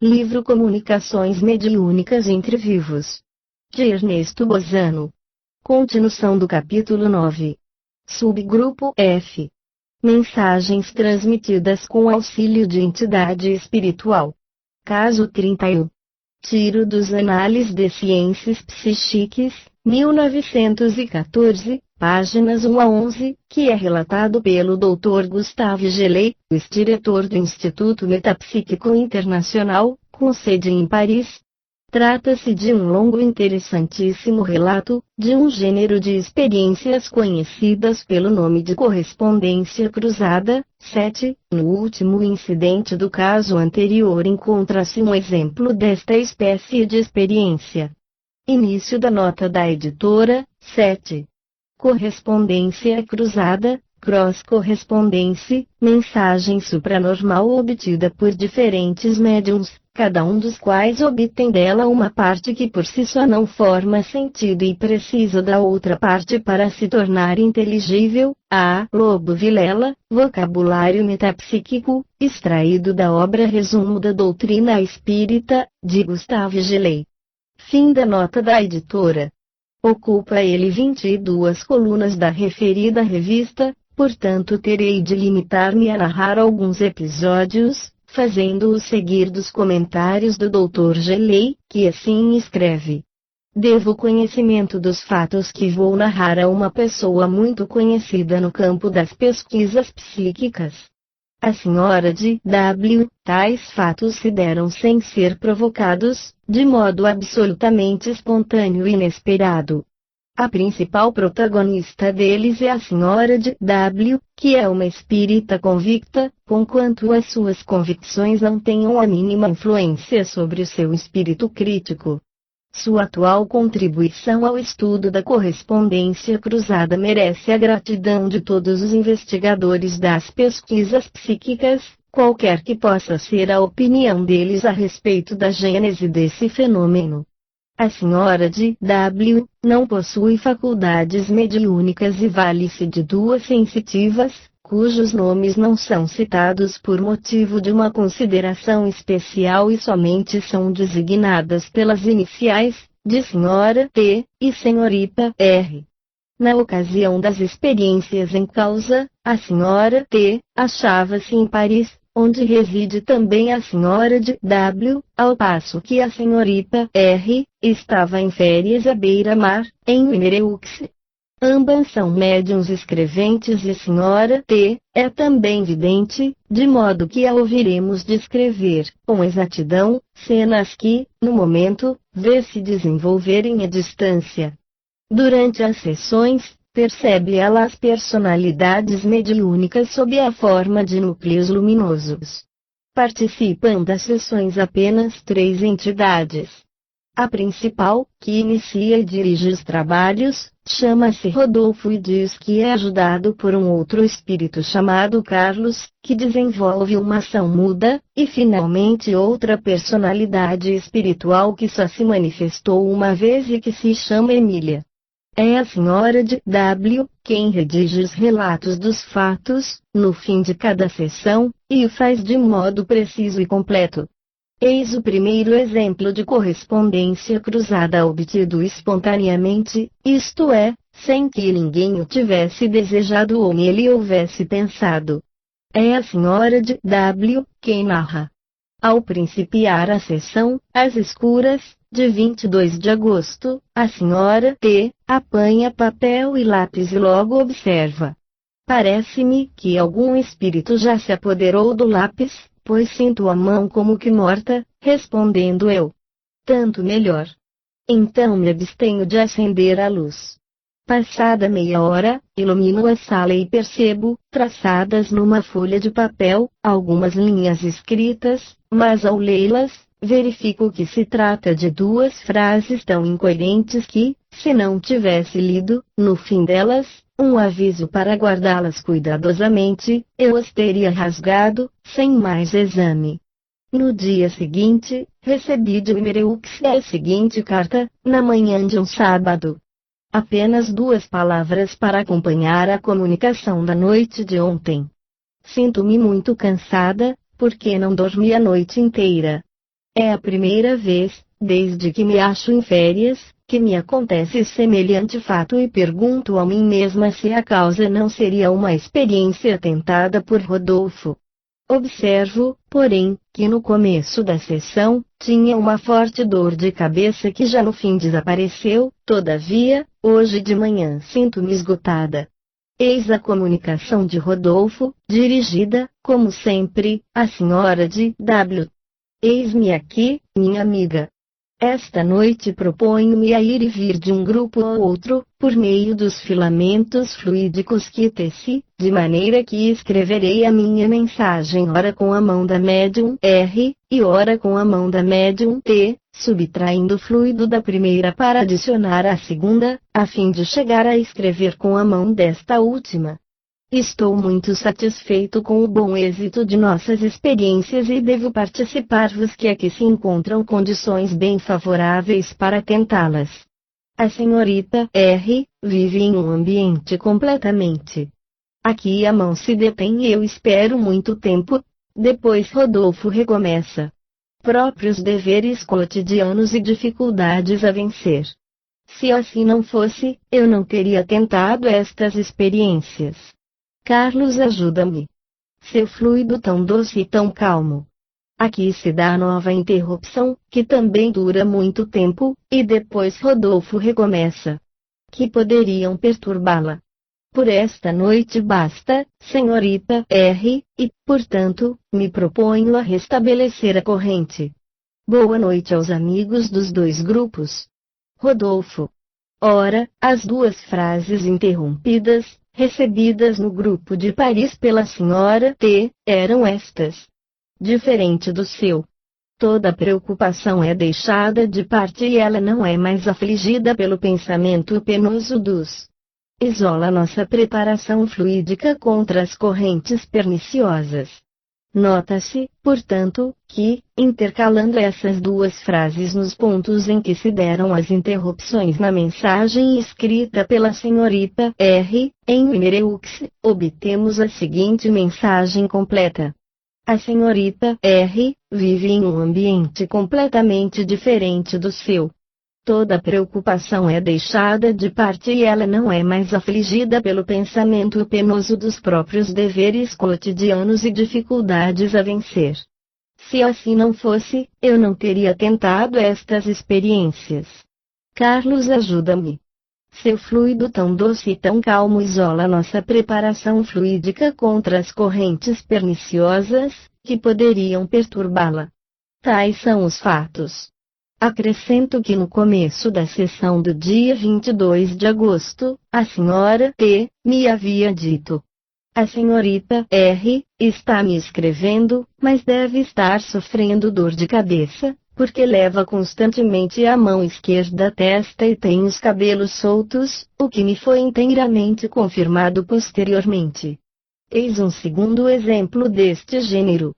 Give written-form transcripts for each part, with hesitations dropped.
Livro Comunicações Mediúnicas entre Vivos, de Ernesto Bozano. Continuação do capítulo 9. Subgrupo F. Mensagens transmitidas com auxílio de entidade espiritual. Caso 31. Tiro dos Anales de Ciências Psíquicas, 1914, páginas 1 a 11, que é relatado pelo Dr. Gustave Geley, ex-diretor do Instituto Metapsíquico Internacional, com sede em Paris. Trata-se de um longo e interessantíssimo relato, de um gênero de experiências conhecidas pelo nome de correspondência cruzada. 7. No último incidente do caso anterior encontra-se um exemplo desta espécie de experiência. Início da nota da editora. 7. Correspondência cruzada, cross-correspondência, mensagem supranormal obtida por diferentes médiums, cada um dos quais obtém dela uma parte que por si só não forma sentido e precisa da outra parte para se tornar inteligível. A. Lobo Vilela, Vocabulário Metapsíquico, extraído da obra Resumo da Doutrina Espírita, de Gustave Geley. Fim da nota da editora. Ocupa ele 22 colunas da referida revista, portanto terei de limitar-me a narrar alguns episódios, fazendo-o seguir dos comentários do Dr. Geley, que assim escreve. Devo o conhecimento dos fatos que vou narrar a uma pessoa muito conhecida no campo das pesquisas psíquicas. A senhora de W. Tais fatos se deram sem ser provocados, de modo absolutamente espontâneo e inesperado. A principal protagonista deles é a senhora de W, que é uma espírita convicta, conquanto as suas convicções não tenham a mínima influência sobre o seu espírito crítico. Sua atual contribuição ao estudo da correspondência cruzada merece a gratidão de todos os investigadores das pesquisas psíquicas, qualquer que possa ser a opinião deles a respeito da gênese desse fenômeno. A senhora de W não possui faculdades mediúnicas e vale-se de duas sensitivas, cujos nomes não são citados por motivo de uma consideração especial e somente são designadas pelas iniciais, de Senhora T. e Senhorita R. Na ocasião das experiências em causa, a Senhora T. achava-se em Paris, onde reside também a Senhora de W, ao passo que a Senhorita R. estava em férias à beira-mar, em Minereux. Ambas são médiuns escreventes e a Senhora T. é também vidente, de modo que a ouviremos descrever, com exatidão, cenas que, no momento, vê-se desenvolverem à distância. Durante as sessões, percebe ela as personalidades mediúnicas sob a forma de núcleos luminosos. Participam das sessões apenas 3 entidades. A principal, que inicia e dirige os trabalhos, chama-se Rodolfo e diz que é ajudado por um outro espírito chamado Carlos, que desenvolve uma ação muda, e finalmente outra personalidade espiritual que só se manifestou uma vez e que se chama Emília. É a senhora de W quem redige os relatos dos fatos, no fim de cada sessão, e o faz de modo preciso e completo. Eis o primeiro exemplo de correspondência cruzada obtido espontaneamente, isto é, sem que ninguém o tivesse desejado ou nele houvesse pensado. É a senhora de W quem narra. Ao principiar a sessão, às escuras, de 22 de agosto, a senhora T. apanha papel e lápis e logo observa. Parece-me que algum espírito já se apoderou do lápis, pois sinto a mão como que morta, respondendo eu. Tanto melhor. Então me abstenho de acender a luz. Passada meia hora, ilumino a sala e percebo, traçadas numa folha de papel, algumas linhas escritas, mas ao lê-las, verifico que se trata de 2 frases tão incoerentes que, se não tivesse lido, no fim delas, um aviso para guardá-las cuidadosamente, eu as teria rasgado, sem mais exame. No dia seguinte, recebi de Minereux a seguinte carta, na manhã de um sábado. Apenas 2 palavras para acompanhar a comunicação da noite de ontem. Sinto-me muito cansada, porque não dormi a noite inteira. É a primeira vez, desde que me acho em férias, que me acontece semelhante fato e pergunto a mim mesma se a causa não seria uma experiência tentada por Rodolfo. Observo, porém, que no começo da sessão, tinha uma forte dor de cabeça que já no fim desapareceu, todavia, hoje de manhã sinto-me esgotada. Eis a comunicação de Rodolfo, dirigida, como sempre, à senhora de W. Eis-me aqui, minha amiga. Esta noite proponho-me a ir e vir de um grupo ao outro, por meio dos filamentos fluídicos que teci, de maneira que escreverei a minha mensagem ora com a mão da médium R, e ora com a mão da médium T, subtraindo o fluido da primeira para adicionar à segunda, a fim de chegar a escrever com a mão desta última. Estou muito satisfeito com o bom êxito de nossas experiências e devo participar-vos que aqui se encontram condições bem favoráveis para tentá-las. A senhorita R. vive em um ambiente completamente. Aqui a mão se detém e eu espero muito tempo. Depois Rodolfo recomeça. Próprios deveres cotidianos e dificuldades a vencer. Se assim não fosse, eu não teria tentado estas experiências. Carlos, ajuda-me. Seu fluido tão doce e tão calmo. Aqui se dá nova interrupção, que também dura muito tempo, e depois Rodolfo recomeça. Que poderiam perturbá-la. Por esta noite basta, senhorita R, e, portanto, me proponho a restabelecer a corrente. Boa noite aos amigos dos dois grupos. Rodolfo. Ora, as duas frases interrompidas, recebidas no grupo de Paris pela senhora T, eram estas. Diferente do seu. Toda preocupação é deixada de parte e ela não é mais afligida pelo pensamento penoso dos. Isola nossa preparação fluídica contra as correntes perniciosas. Nota-se, portanto, que, intercalando essas duas frases nos pontos em que se deram as interrupções na mensagem escrita pela senhorita R, em Mimereux, obtemos a seguinte mensagem completa. A senhorita R vive em um ambiente completamente diferente do seu. Toda preocupação é deixada de parte e ela não é mais afligida pelo pensamento penoso dos próprios deveres cotidianos e dificuldades a vencer. Se assim não fosse, eu não teria tentado estas experiências. Carlos, ajuda-me. Seu fluido tão doce e tão calmo isola nossa preparação fluídica contra as correntes perniciosas, que poderiam perturbá-la. Tais são os fatos. Acrescento que no começo da sessão do dia 22 de agosto, a senhora T me havia dito. A senhorita R está me escrevendo, mas deve estar sofrendo dor de cabeça, porque leva constantemente a mão esquerda à testa e tem os cabelos soltos, o que me foi inteiramente confirmado posteriormente. Eis um segundo exemplo deste gênero.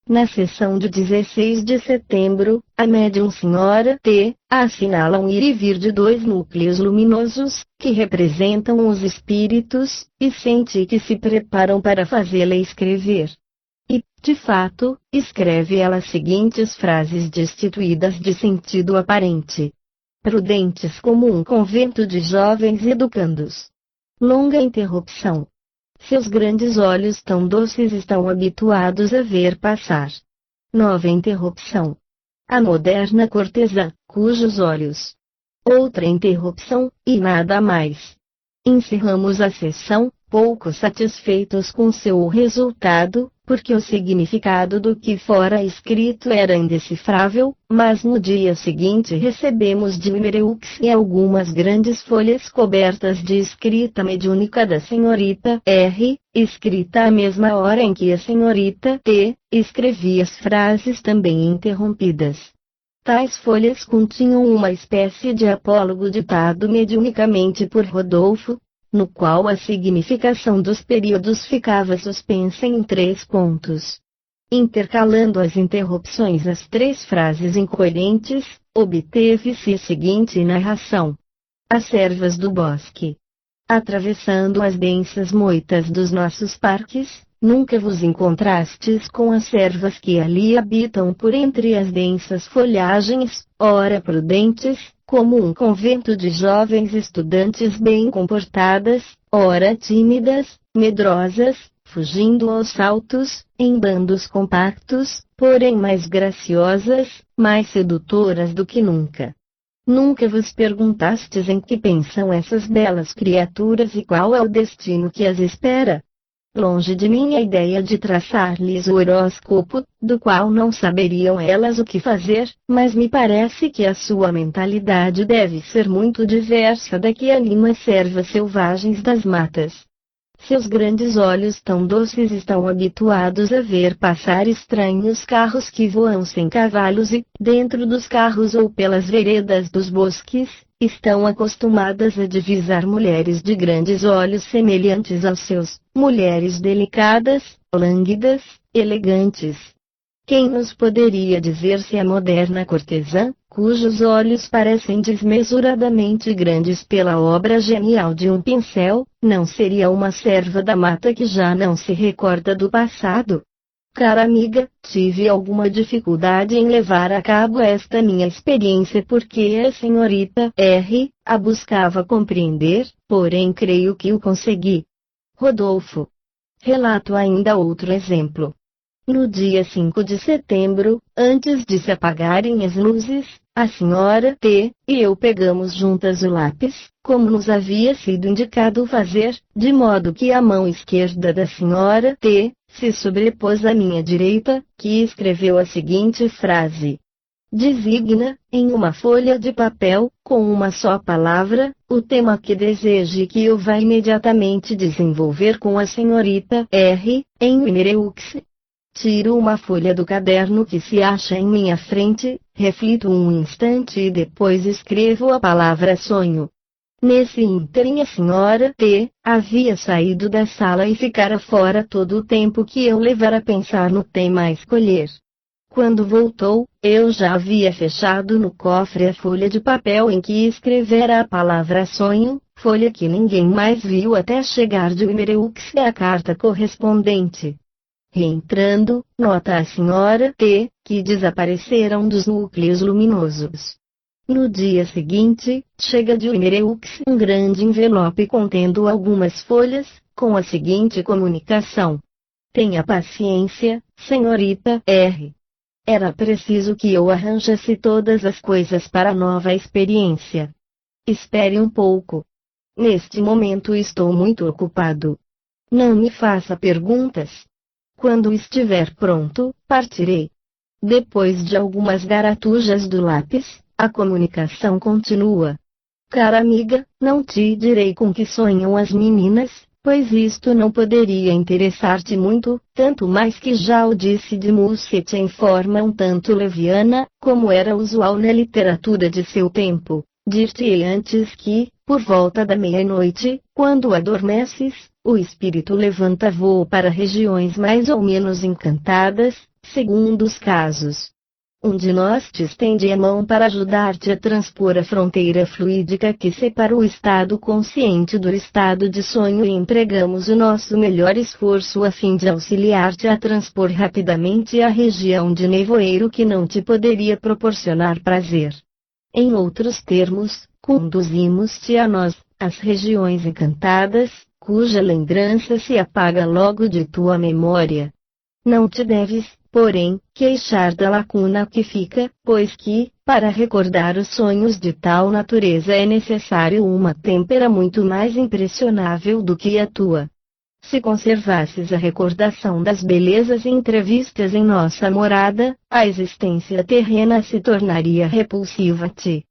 Na sessão de 16 de setembro, a médium senhora T assinala um ir e vir de dois núcleos luminosos, que representam os espíritos, e sente que se preparam para fazê-la escrever. E, de fato, escreve ela as seguintes frases destituídas de sentido aparente. Prudentes como um convento de jovens educandos. Longa interrupção. Seus grandes olhos tão doces estão habituados a ver passar. Nova interrupção. A moderna cortesã, cujos olhos. Outra interrupção, e nada mais. Encerramos a sessão, pouco satisfeitos com seu resultado, porque o significado do que fora escrito era indecifrável, mas no dia seguinte recebemos de Mimereux algumas grandes folhas cobertas de escrita mediúnica da senhorita R, escrita à mesma hora em que a senhorita T escrevia as frases também interrompidas. Tais folhas continham uma espécie de apólogo ditado mediunicamente por Rodolfo, no qual a significação dos períodos ficava suspensa em 3 pontos. Intercalando as interrupções às 3 frases incoerentes, obteve-se a seguinte narração. As servas do bosque. Atravessando as densas moitas dos nossos parques, nunca vos encontrastes com as servas que ali habitam por entre as densas folhagens, ora prudentes, como um convento de jovens estudantes bem comportadas, ora tímidas, medrosas, fugindo aos saltos, em bandos compactos, porém mais graciosas, mais sedutoras do que nunca. Nunca vos perguntastes em que pensam essas belas criaturas e qual é o destino que as espera? Longe de mim a ideia de traçar-lhes o horóscopo, do qual não saberiam elas o que fazer, mas me parece que a sua mentalidade deve ser muito diversa da que anima as servas selvagens das matas. Seus grandes olhos tão doces estão habituados a ver passar estranhos carros que voam sem cavalos e, dentro dos carros ou pelas veredas dos bosques, estão acostumadas a divisar mulheres de grandes olhos semelhantes aos seus, mulheres delicadas, lânguidas, elegantes. Quem nos poderia dizer se a moderna cortesã, cujos olhos parecem desmesuradamente grandes pela obra genial de um pincel, não seria uma serva da mata que já não se recorda do passado? Cara amiga, tive alguma dificuldade em levar a cabo esta minha experiência porque a senhorita R. a buscava compreender, porém creio que o consegui. Rodolfo. Relato ainda outro exemplo. No dia 5 de setembro, antes de se apagarem as luzes, a senhora T. e eu pegamos juntas o lápis, como nos havia sido indicado fazer, de modo que a mão esquerda da senhora T. se sobrepôs à minha direita, que escreveu a seguinte frase. Designa, em uma folha de papel, com uma só palavra, o tema que deseje que eu vá imediatamente desenvolver com a senhorita R. em Minereux. Tiro uma folha do caderno que se acha em minha frente, reflito um instante e depois escrevo a palavra sonho. Nesse ínterim a senhora T. havia saído da sala e ficara fora todo o tempo que eu levara a pensar no tema a escolher. Quando voltou, eu já havia fechado no cofre a folha de papel em que escrevera a palavra sonho, folha que ninguém mais viu até chegar de Minereux a carta correspondente. Reentrando, nota a senhora T. que desapareceram dos núcleos luminosos. No dia seguinte, chega de Minereux um grande envelope contendo algumas folhas, com a seguinte comunicação. Tenha paciência, senhorita R. Era preciso que eu arranjasse todas as coisas para a nova experiência. Espere um pouco. Neste momento estou muito ocupado. Não me faça perguntas. Quando estiver pronto, partirei. Depois de algumas garatujas do lápis, a comunicação continua. Cara amiga, não te direi com que sonham as meninas, pois isto não poderia interessar-te muito, tanto mais que já o disse de Musset em forma um tanto leviana, como era usual na literatura de seu tempo. Dir-te-ei antes que, por volta da meia-noite, quando adormeces, o espírito levanta voo para regiões mais ou menos encantadas, segundo os casos. Um de nós te estende a mão para ajudar-te a transpor a fronteira fluídica que separa o estado consciente do estado de sonho e empregamos o nosso melhor esforço a fim de auxiliar-te a transpor rapidamente a região de nevoeiro que não te poderia proporcionar prazer. Em outros termos, conduzimos-te a nós, as regiões encantadas, cuja lembrança se apaga logo de tua memória. Não te deves, porém, queixar da lacuna que fica, pois que, para recordar os sonhos de tal natureza é necessário uma têmpera muito mais impressionável do que a tua. Se conservasses a recordação das belezas entrevistas em nossa morada, a existência terrena se tornaria repulsiva a ti.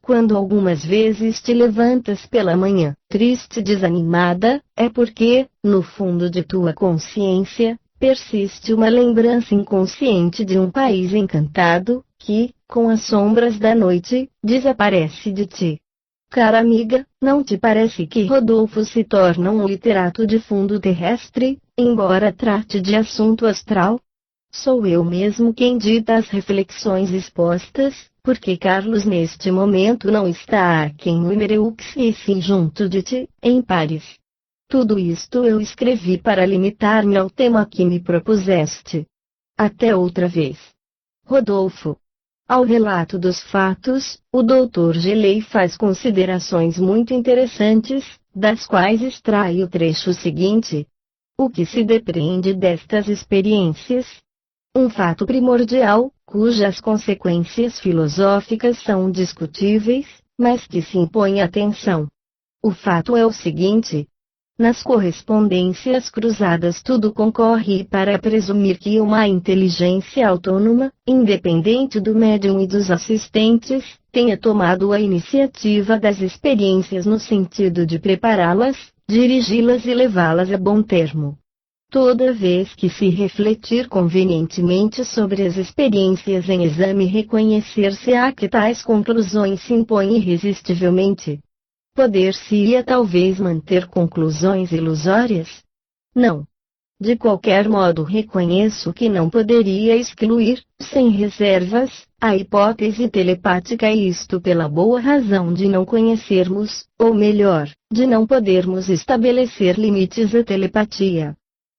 Quando algumas vezes te levantas pela manhã, triste e desanimada, é porque, no fundo de tua consciência, persiste uma lembrança inconsciente de um país encantado, que, com as sombras da noite, desaparece de ti. Cara amiga, não te parece que Rodolfo se torna um literato de fundo terrestre, embora trate de assunto astral? Sou eu mesmo quem dita as reflexões expostas, porque Carlos neste momento não está aqui em Minereux e sim junto de ti, em Paris. Tudo isto eu escrevi para limitar-me ao tema que me propuseste. Até outra vez. Rodolfo. Ao relato dos fatos, o Dr. Gelei faz considerações muito interessantes, das quais extrai o trecho seguinte. O que se depreende destas experiências? Um fato primordial, cujas consequências filosóficas são discutíveis, mas que se impõe atenção. O fato é o seguinte. Nas correspondências cruzadas tudo concorre para presumir que uma inteligência autônoma, independente do médium e dos assistentes, tenha tomado a iniciativa das experiências no sentido de prepará-las, dirigi-las e levá-las a bom termo. Toda vez que se refletir convenientemente sobre as experiências em exame, reconhecer-se-á que tais conclusões se impõem irresistivelmente. Poder-se-ia talvez manter conclusões ilusórias? Não. De qualquer modo reconheço que não poderia excluir, sem reservas, a hipótese telepática, e isto pela boa razão de não conhecermos, ou melhor, de não podermos estabelecer limites à telepatia.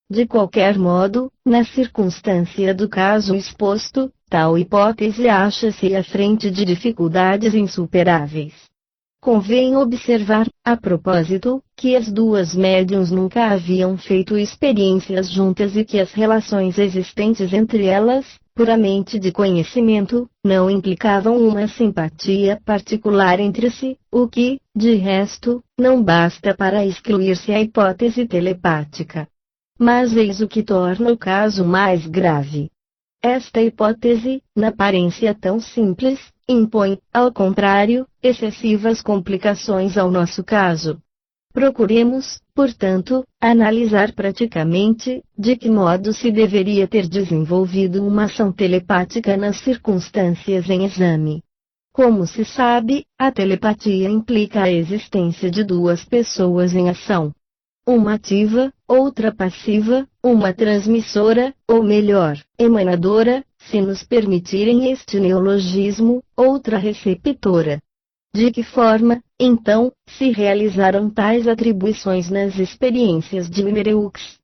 De qualquer modo, na circunstância do caso exposto, tal hipótese acha-se à frente de dificuldades insuperáveis. Convém observar, a propósito, que as duas médiuns nunca haviam feito experiências juntas e que as relações existentes entre elas, puramente de conhecimento, não implicavam uma simpatia particular entre si, o que, de resto, não basta para excluir-se a hipótese telepática. Mas eis o que torna o caso mais grave. Esta hipótese, na aparência tão simples, impõe, ao contrário, excessivas complicações ao nosso caso. Procuremos, portanto, analisar praticamente, de que modo se deveria ter desenvolvido uma ação telepática nas circunstâncias em exame. Como se sabe, a telepatia implica a existência de duas pessoas em ação. Uma ativa, outra passiva, uma transmissora, ou melhor, emanadora, se nos permitirem este neologismo, outra receptora. De que forma, então, se realizaram tais atribuições nas experiências de Mimereux?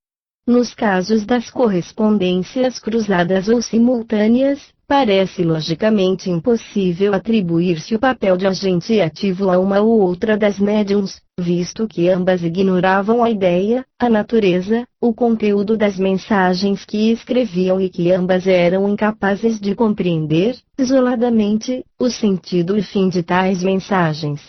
Nos casos das correspondências cruzadas ou simultâneas, parece logicamente impossível atribuir-se o papel de agente ativo a uma ou outra das médiuns, visto que ambas ignoravam a ideia, a natureza, o conteúdo das mensagens que escreviam e que ambas eram incapazes de compreender, isoladamente, o sentido e fim de tais mensagens.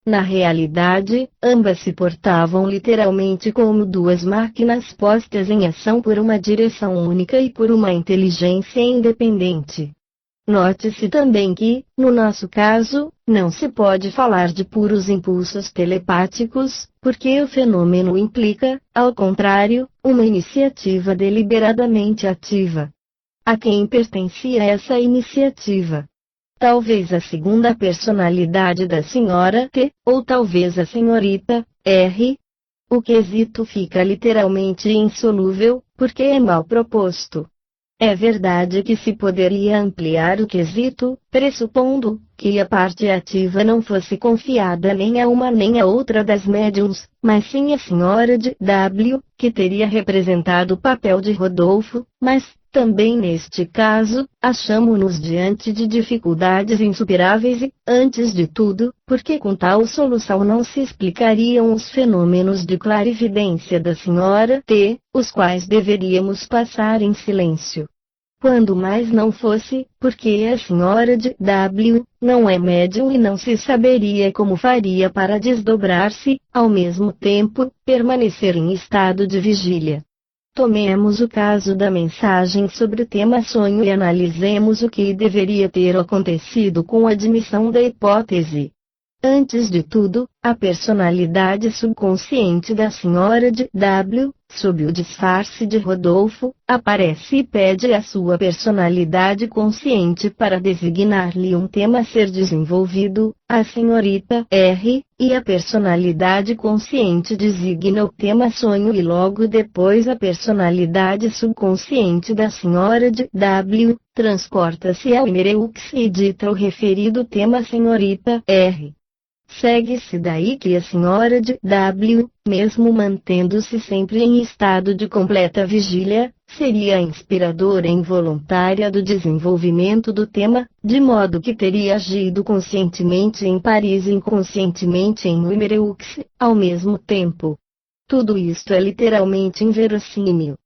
Na realidade, ambas se portavam literalmente como duas máquinas postas em ação por uma direção única e por uma inteligência independente. Note-se também que, no nosso caso, não se pode falar de puros impulsos telepáticos, porque o fenômeno implica, ao contrário, uma iniciativa deliberadamente ativa. A quem pertencia essa iniciativa? Talvez a segunda personalidade da senhora T, ou talvez a senhorita R. O quesito fica literalmente insolúvel, porque é mal proposto. É verdade que se poderia ampliar o quesito, pressupondo que a parte ativa não fosse confiada nem a uma nem a outra das médiuns, mas sim a senhora de W, que teria representado o papel de Rodolfo, mas, também neste caso, achamo-nos diante de dificuldades insuperáveis e, antes de tudo, porque com tal solução não se explicariam os fenômenos de clarividência da senhora T, os quais deveríamos passar em silêncio. Quando mais não fosse, porque a senhora de W não é médium e não se saberia como faria para desdobrar-se, ao mesmo tempo, permanecer em estado de vigília. Tomemos o caso da mensagem sobre o tema sonho e analisemos o que deveria ter acontecido com a admissão da hipótese. Antes de tudo, a personalidade subconsciente da senhora de W, sob o disfarce de Rodolfo, aparece e pede à sua personalidade consciente para designar-lhe um tema a ser desenvolvido, a senhorita R, e a personalidade consciente designa o tema sonho e logo depois a personalidade subconsciente da senhora de W, transporta-se ao Mimereux e dita o referido tema senhorita R. Segue-se daí que a senhora de W, mesmo mantendo-se sempre em estado de completa vigília, seria a inspiradora involuntária do desenvolvimento do tema, de modo que teria agido conscientemente em Paris e inconscientemente em Numereux, ao mesmo tempo. Tudo isto é literalmente inverossímil.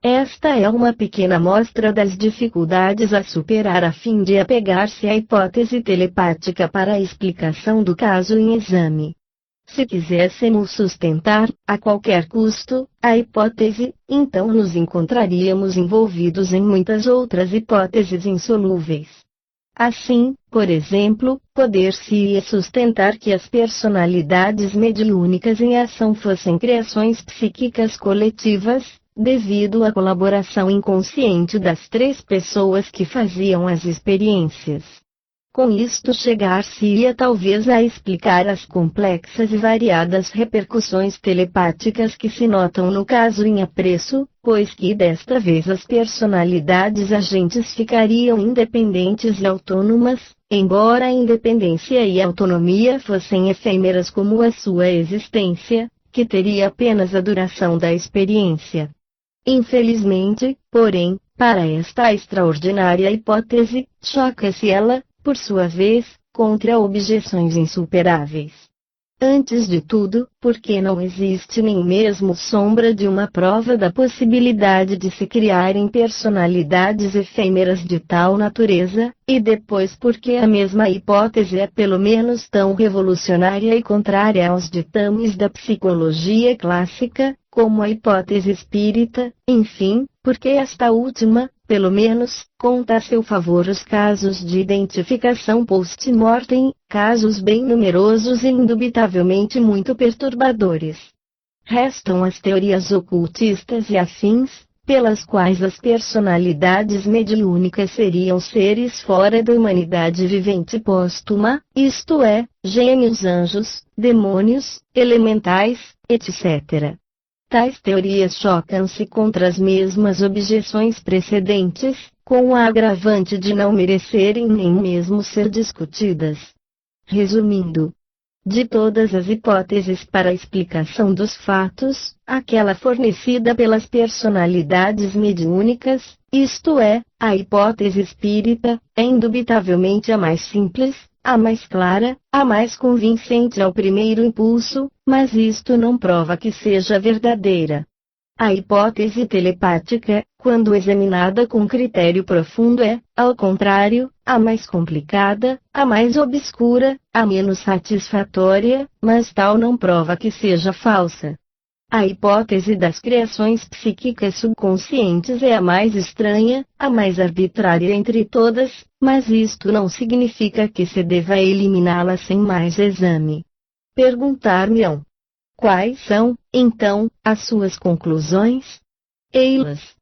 Esta é uma pequena amostra das dificuldades a superar a fim de apegar-se à hipótese telepática para a explicação do caso em exame. Se quiséssemos sustentar, a qualquer custo, a hipótese, então nos encontraríamos envolvidos em muitas outras hipóteses insolúveis. Assim, por exemplo, poder-se-ia sustentar que as personalidades mediúnicas em ação fossem criações psíquicas coletivas, devido à colaboração inconsciente das três pessoas que faziam as experiências. Com isto chegar-se-ia talvez a explicar as complexas e variadas repercussões telepáticas que se notam no caso em apreço, pois que desta vez as personalidades agentes ficariam independentes e autônomas, embora a independência e a autonomia fossem efêmeras como a sua existência, que teria apenas a duração da experiência. Infelizmente, porém, para esta extraordinária hipótese, choca-se ela, por sua vez, contra objeções insuperáveis. Antes de tudo, porque não existe nem mesmo sombra de uma prova da possibilidade de se criarem personalidades efêmeras de tal natureza, e depois porque a mesma hipótese é pelo menos tão revolucionária e contrária aos ditames da psicologia clássica, como a hipótese espírita, enfim, porque esta última, pelo menos, conta a seu favor os casos de identificação post-mortem, casos bem numerosos e indubitavelmente muito perturbadores. Restam as teorias ocultistas e afins, pelas quais as personalidades mediúnicas seriam seres fora da humanidade vivente póstuma, isto é, gênios, anjos, demônios, elementais, etc. Tais teorias chocam-se contra as mesmas objeções precedentes, com a agravante de não merecerem nem mesmo ser discutidas. Resumindo, de todas as hipóteses para a explicação dos fatos, aquela fornecida pelas personalidades mediúnicas, isto é, a hipótese espírita, é indubitavelmente a mais simples, a mais clara, a mais convincente ao primeiro impulso, mas isto não prova que seja verdadeira. A hipótese telepática, quando examinada com critério profundo é, ao contrário, a mais complicada, a mais obscura, a menos satisfatória, mas tal não prova que seja falsa. A hipótese das criações psíquicas subconscientes é a mais estranha, a mais arbitrária entre todas, mas isto não significa que se deva eliminá-la sem mais exame. Perguntar-me-ão: quais são, então, as suas conclusões? Ei-las.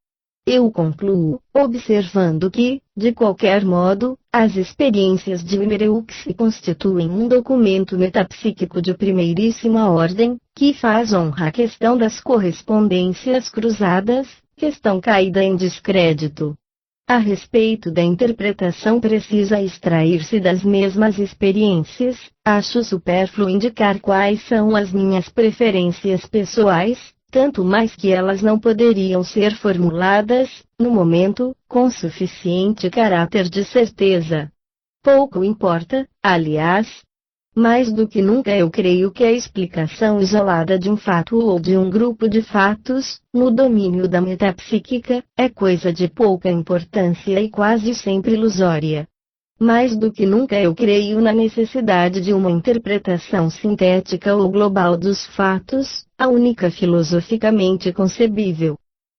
Eu concluo, observando que, de qualquer modo, as experiências de Numereux constituem um documento metapsíquico de primeiríssima ordem, que faz honra à questão das correspondências cruzadas, questão caída em descrédito. A respeito da interpretação precisa extrair-se das mesmas experiências, acho supérfluo indicar quais são as minhas preferências pessoais, tanto mais que elas não poderiam ser formuladas, no momento, com suficiente caráter de certeza. Pouco importa, aliás. Mais do que nunca eu creio que a explicação isolada de um fato ou de um grupo de fatos, no domínio da metapsíquica, é coisa de pouca importância e quase sempre ilusória. Mais do que nunca eu creio na necessidade de uma interpretação sintética ou global dos fatos, a única filosoficamente concebível.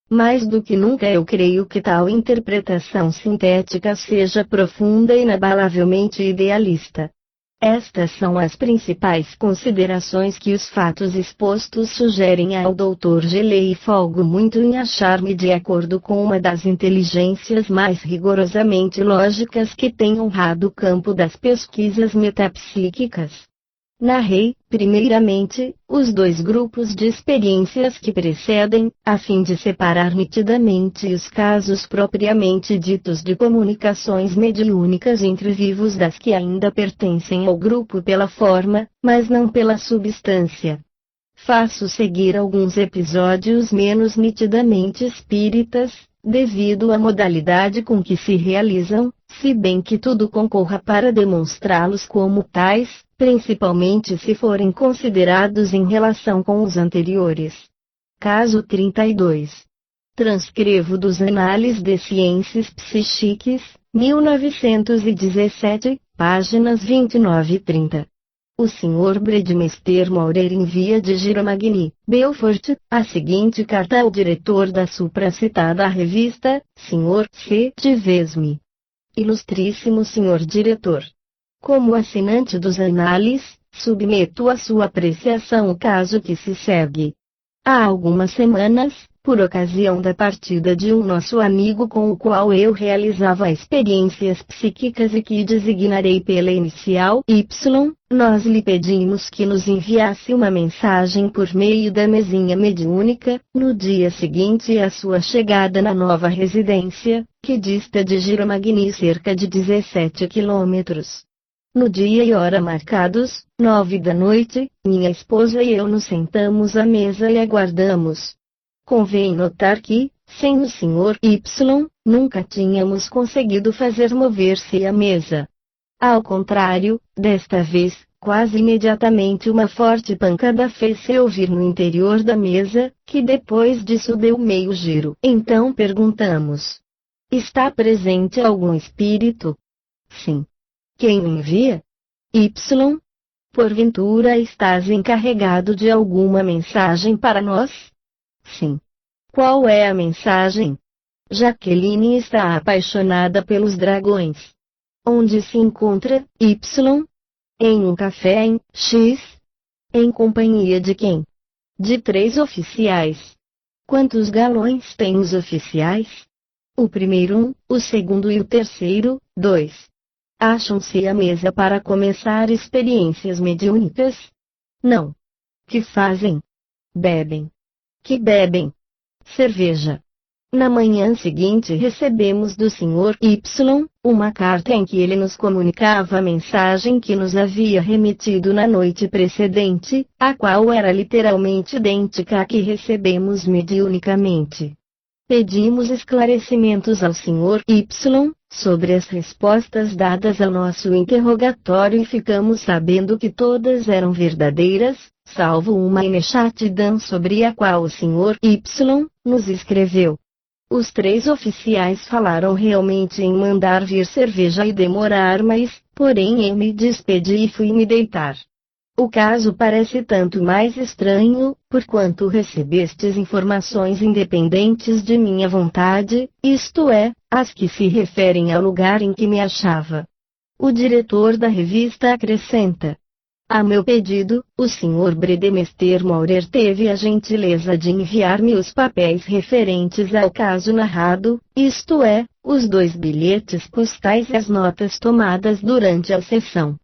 Mais do que nunca eu creio que tal interpretação sintética seja profunda e inabalavelmente idealista. Estas são as principais considerações que os fatos expostos sugerem ao Dr. Gelei e folgo muito em achar-me de acordo com uma das inteligências mais rigorosamente lógicas que tem honrado o campo das pesquisas metapsíquicas. Narrei, primeiramente, os dois grupos de experiências que precedem, a fim de separar nitidamente os casos propriamente ditos de comunicações mediúnicas entre vivos das que ainda pertencem ao grupo pela forma, mas não pela substância. Faço seguir alguns episódios menos nitidamente espíritas, devido à modalidade com que se realizam, se bem que tudo concorra para demonstrá-los como tais, principalmente se forem considerados em relação com os anteriores. Caso 32. Transcrevo dos Anales de Ciências Psíquicas, 1917, páginas 29 e 30. O Sr. Bredmester Maurer envia de Giromagny, Belfort, a seguinte carta ao diretor da supracitada revista, Sr. C. de Vesme. Ilustríssimo Sr. Diretor. Como assinante dos Anales, submeto à sua apreciação o caso que se segue. Há algumas semanas, por ocasião da partida de um nosso amigo com o qual eu realizava experiências psíquicas e que designarei pela inicial Y, nós lhe pedimos que nos enviasse uma mensagem por meio da mesinha mediúnica, no dia seguinte à sua chegada na nova residência, que dista de Giromagny cerca de 17 quilômetros. No dia e hora marcados, 9 da noite, minha esposa e eu nos sentamos à mesa e aguardamos. Convém notar que, sem o Sr. Y, nunca tínhamos conseguido fazer mover-se a mesa. Ao contrário, desta vez, quase imediatamente uma forte pancada fez-se ouvir no interior da mesa, que depois disso deu meio giro. Então perguntamos: está presente algum espírito? Sim. Quem o envia? Y. Porventura estás encarregado de alguma mensagem para nós? Sim. Qual é a mensagem? Jaqueline está apaixonada pelos dragões. Onde se encontra, Y? Em um café em X? Em companhia de quem? De 3 oficiais. Quantos galões têm os oficiais? O primeiro 1, o segundo e o terceiro, 2. Acham-se à mesa para começar experiências mediúnicas? Não. Que fazem? Bebem. Que bebem? Cerveja. Na manhã seguinte recebemos do Sr. Y, uma carta em que ele nos comunicava a mensagem que nos havia remetido na noite precedente, a qual era literalmente idêntica à que recebemos mediunicamente. Pedimos esclarecimentos ao Sr. Y, sobre as respostas dadas ao nosso interrogatório e ficamos sabendo que todas eram verdadeiras, salvo uma inexatidão sobre a qual o Sr. Y nos escreveu. Os 3 oficiais falaram realmente em mandar vir cerveja e demorar mais, porém eu me despedi e fui me deitar. O caso parece tanto mais estranho, porquanto recebestes informações independentes de minha vontade, isto é, as que se referem ao lugar em que me achava. O diretor da revista acrescenta: a meu pedido, o Sr. Bredmester Maurer teve a gentileza de enviar-me os papéis referentes ao caso narrado, isto é, os 2 bilhetes postais e as notas tomadas durante a sessão.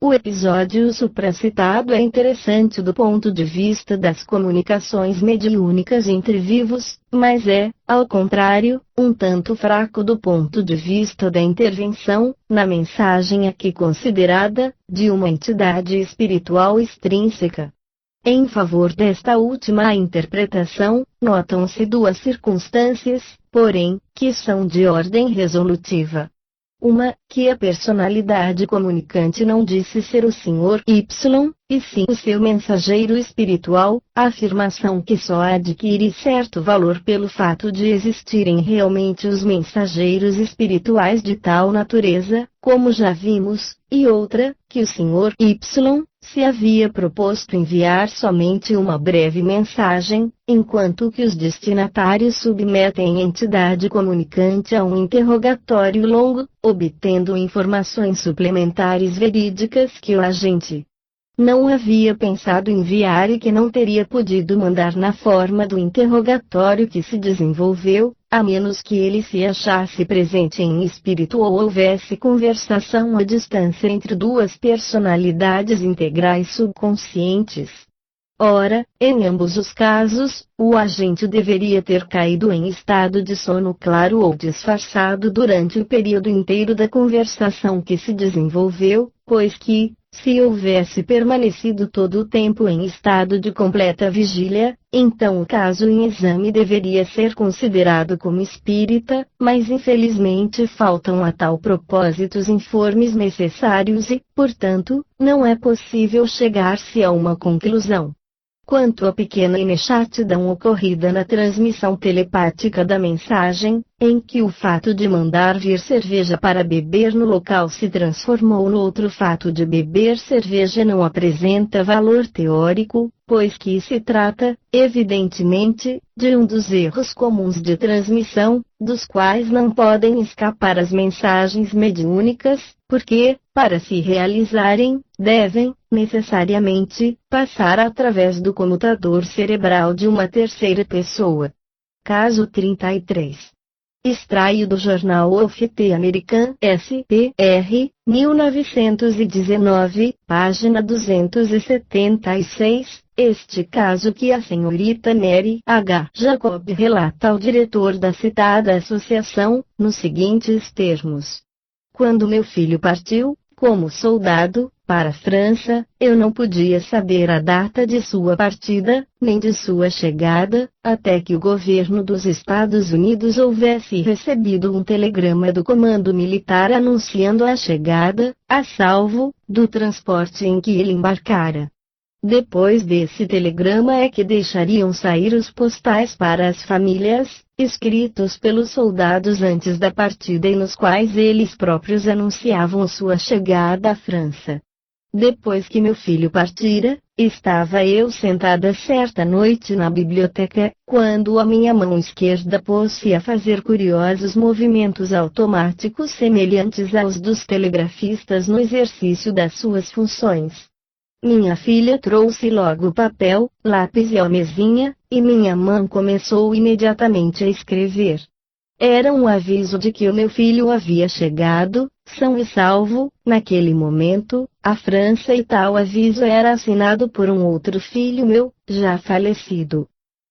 O episódio supracitado é interessante do ponto de vista das comunicações mediúnicas entre vivos, mas é, ao contrário, um tanto fraco do ponto de vista da intervenção, na mensagem aqui considerada, de uma entidade espiritual extrínseca. Em favor desta última interpretação, notam-se 2 circunstâncias, porém, que são de ordem resolutiva. Uma, que a personalidade comunicante não disse ser o Sr. Y, e sim o seu mensageiro espiritual, afirmação que só adquire certo valor pelo fato de existirem realmente os mensageiros espirituais de tal natureza, como já vimos, e outra, que o Sr. Y se havia proposto enviar somente uma breve mensagem, enquanto que os destinatários submetem a entidade comunicante a um interrogatório longo, obtendo informações suplementares verídicas que o agente não havia pensado enviar e que não teria podido mandar na forma do interrogatório que se desenvolveu, a menos que ele se achasse presente em espírito ou houvesse conversação à distância entre duas personalidades integrais subconscientes. Ora, em ambos os casos, o agente deveria ter caído em estado de sono claro ou disfarçado durante o período inteiro da conversação que se desenvolveu, pois que, se houvesse permanecido todo o tempo em estado de completa vigília, então o caso em exame deveria ser considerado como espírita, mas infelizmente faltam a tal propósito os informes necessários e, portanto, não é possível chegar-se a uma conclusão. Quanto à pequena inexatidão ocorrida na transmissão telepática da mensagem, em que o fato de mandar vir cerveja para beber no local se transformou no outro fato de beber cerveja não apresenta valor teórico, pois que se trata, evidentemente, de um dos erros comuns de transmissão, dos quais não podem escapar as mensagens mediúnicas, porque, para se realizarem, devem, necessariamente, passar através do comutador cerebral de uma terceira pessoa. Caso 33. Extraio do jornal OFT American SPR, 1919, página 276, este caso que a senhorita Mary H. Jacob relata ao diretor da citada associação, nos seguintes termos. Quando meu filho partiu, como soldado, para a França, eu não podia saber a data de sua partida, nem de sua chegada, até que o governo dos Estados Unidos houvesse recebido um telegrama do comando militar anunciando a chegada, a salvo, do transporte em que ele embarcara. Depois desse telegrama é que deixariam sair os postais para as famílias, escritos pelos soldados antes da partida e nos quais eles próprios anunciavam sua chegada à França. Depois que meu filho partira, estava eu sentada certa noite na biblioteca, quando a minha mão esquerda pôs-se a fazer curiosos movimentos automáticos semelhantes aos dos telegrafistas no exercício das suas funções. Minha filha trouxe logo papel, lápis e a mesinha, e minha mãe começou imediatamente a escrever. Era um aviso de que o meu filho havia chegado, são e salvo, naquele momento, à França e tal aviso era assinado por um outro filho meu, já falecido.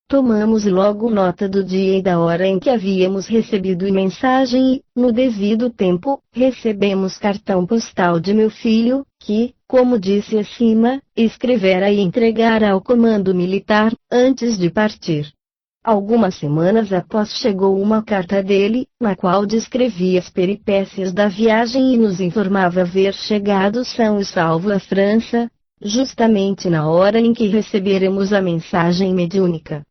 Tomamos logo nota do dia e da hora em que havíamos recebido a mensagem e, no devido tempo, recebemos cartão postal de meu filho, que, como disse acima, escrevera e entregara ao comando militar, antes de partir. Algumas semanas após chegou uma carta dele, na qual descrevia as peripécias da viagem e nos informava haver chegado são e salvo à França, justamente na hora em que receberemos a mensagem mediúnica.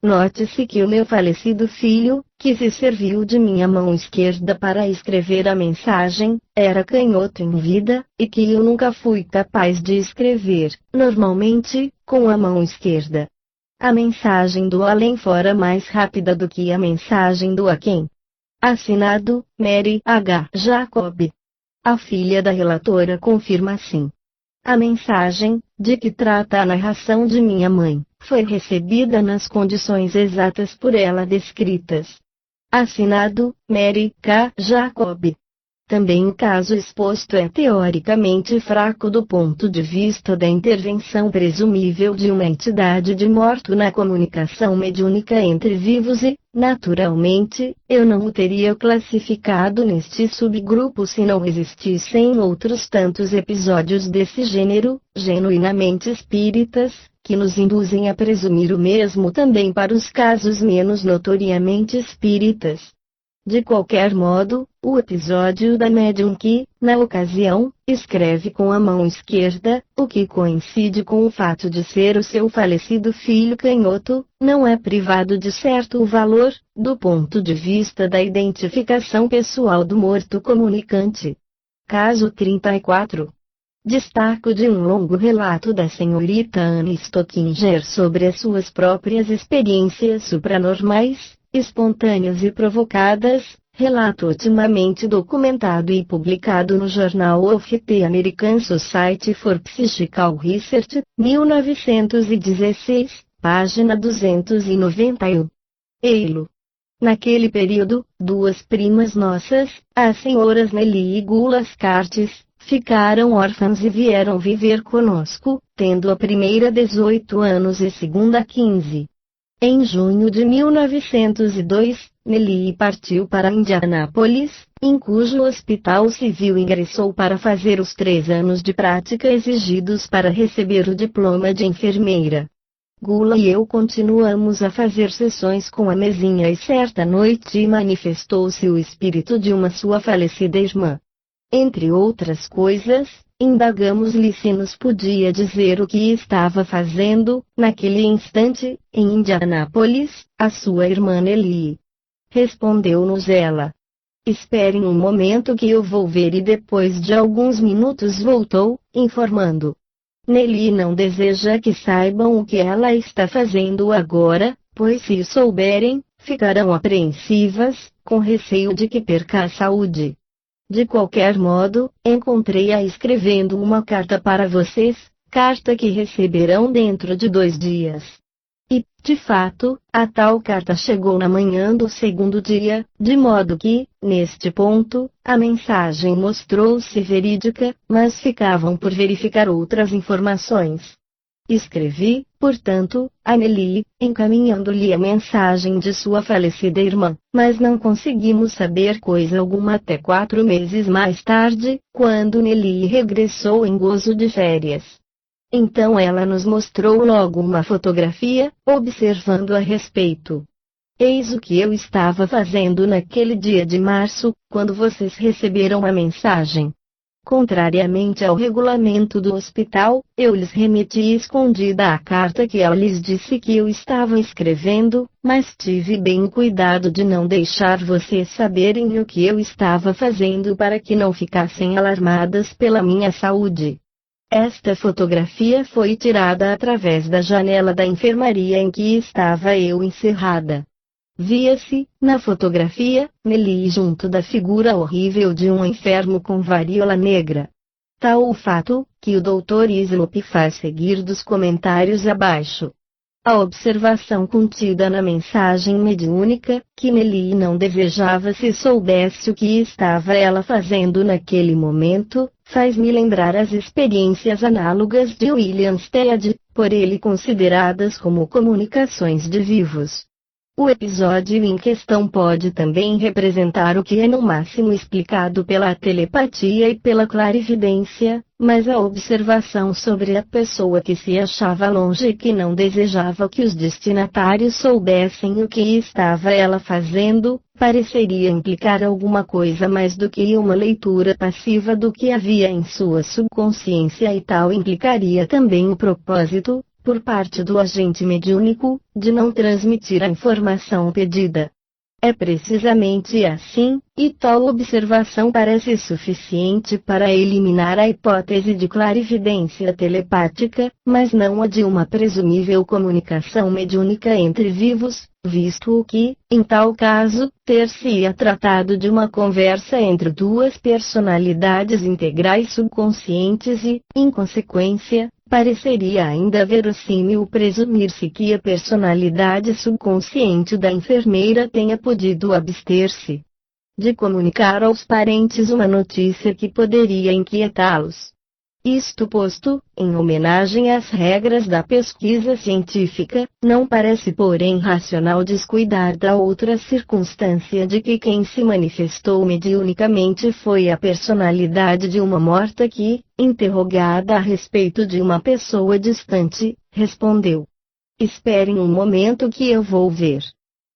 Note-se que o meu falecido filho, que se serviu de minha mão esquerda para escrever a mensagem, era canhoto em vida, e que eu nunca fui capaz de escrever, normalmente, com a mão esquerda. A mensagem do além fora mais rápida do que a mensagem do aquém. Assinado, Mary H. Jacob. A filha da relatora confirma assim. A mensagem, de que trata a narração de minha mãe, foi recebida nas condições exatas por ela descritas. Assinado, Mary K. Jacob. Também o caso exposto é teoricamente fraco do ponto de vista da intervenção presumível de uma entidade de morto na comunicação mediúnica entre vivos e, naturalmente, eu não o teria classificado neste subgrupo se não existissem outros tantos episódios desse gênero, genuinamente espíritas, que nos induzem a presumir o mesmo também para os casos menos notoriamente espíritas. De qualquer modo, o episódio da médium que, na ocasião, escreve com a mão esquerda, o que coincide com o fato de ser o seu falecido filho canhoto, não é privado de certo valor, do ponto de vista da identificação pessoal do morto comunicante. Caso 34. Destaco de um longo relato da senhorita Anne Stockinger sobre as suas próprias experiências supranormais, espontâneas e provocadas, relato ultimamente documentado e publicado no jornal of the American Society for Psychical Research, 1916, página 291. Eilo. Naquele período, duas primas nossas, as senhoras Nelly e Gulas Cartes, ficaram órfãs e vieram viver conosco, tendo a primeira 18 anos e segunda 15. Em junho de 1902, Nelly partiu para Indianápolis, em cujo hospital civil ingressou para fazer os 3 anos de prática exigidos para receber o diploma de enfermeira. Gula e eu continuamos a fazer sessões com a mesinha e certa noite manifestou-se o espírito de uma sua falecida irmã. Entre outras coisas, indagamos-lhe se nos podia dizer o que estava fazendo, naquele instante, em Indianápolis, a sua irmã Nelly. Respondeu-nos ela: "Esperem um momento que eu vou ver", e depois de alguns minutos voltou, informando: "Nelly não deseja que saibam o que ela está fazendo agora, pois se souberem, ficarão apreensivas, com receio de que perca a saúde. De qualquer modo, encontrei-a escrevendo uma carta para vocês, carta que receberão dentro de 2 dias." E, de fato, a tal carta chegou na manhã do segundo dia, de modo que, neste ponto, a mensagem mostrou-se verídica, mas ficavam por verificar outras informações. Escrevi, portanto, a Nelly, encaminhando-lhe a mensagem de sua falecida irmã, mas não conseguimos saber coisa alguma até 4 meses mais tarde, quando Nelly regressou em gozo de férias. Então ela nos mostrou logo uma fotografia, observando a respeito. "Eis o que eu estava fazendo naquele dia de março, quando vocês receberam a mensagem. Contrariamente ao regulamento do hospital, eu lhes remeti escondida a carta que ela lhes disse que eu estava escrevendo, mas tive bem cuidado de não deixar vocês saberem o que eu estava fazendo para que não ficassem alarmadas pela minha saúde." Esta fotografia foi tirada através da janela da enfermaria em que estava eu encerrada. Via-se, na fotografia, Nelly junto da figura horrível de um enfermo com varíola negra. Tal o fato, que o Dr. Islop faz seguir dos comentários abaixo. A observação contida na mensagem mediúnica, que Nelly não desejava se soubesse o que estava ela fazendo naquele momento, faz-me lembrar as experiências análogas de William Stead, por ele consideradas como comunicações de vivos. O episódio em questão pode também representar o que é no máximo explicado pela telepatia e pela clarividência, mas a observação sobre a pessoa que se achava longe e que não desejava que os destinatários soubessem o que estava ela fazendo, pareceria implicar alguma coisa mais do que uma leitura passiva do que havia em sua subconsciência, e tal implicaria também o propósito, por parte do agente mediúnico, de não transmitir a informação pedida. É precisamente assim, e tal observação parece suficiente para eliminar a hipótese de clarividência telepática, mas não a de uma presumível comunicação mediúnica entre vivos, visto o que, em tal caso, ter-se-ia tratado de uma conversa entre duas personalidades integrais subconscientes e, em consequência, pareceria ainda verossímil presumir-se que a personalidade subconsciente da enfermeira tenha podido abster-se de comunicar aos parentes uma notícia que poderia inquietá-los. Isto posto, em homenagem às regras da pesquisa científica, não parece porém racional descuidar da outra circunstância de que quem se manifestou mediunicamente foi a personalidade de uma morta que, interrogada a respeito de uma pessoa distante, respondeu: "Esperem um momento que eu vou ver."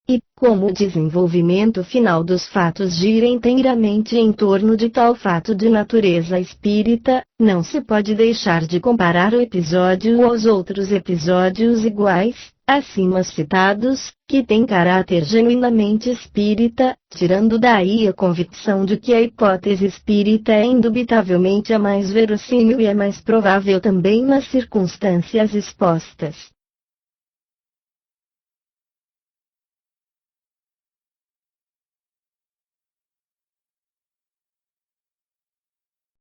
E, como o desenvolvimento final dos fatos gira inteiramente em torno de tal fato de natureza espírita, não se pode deixar de comparar o episódio aos outros episódios iguais, acima citados, que têm caráter genuinamente espírita, tirando daí a convicção de que a hipótese espírita é indubitavelmente a mais verossímil e a mais provável também nas circunstâncias expostas.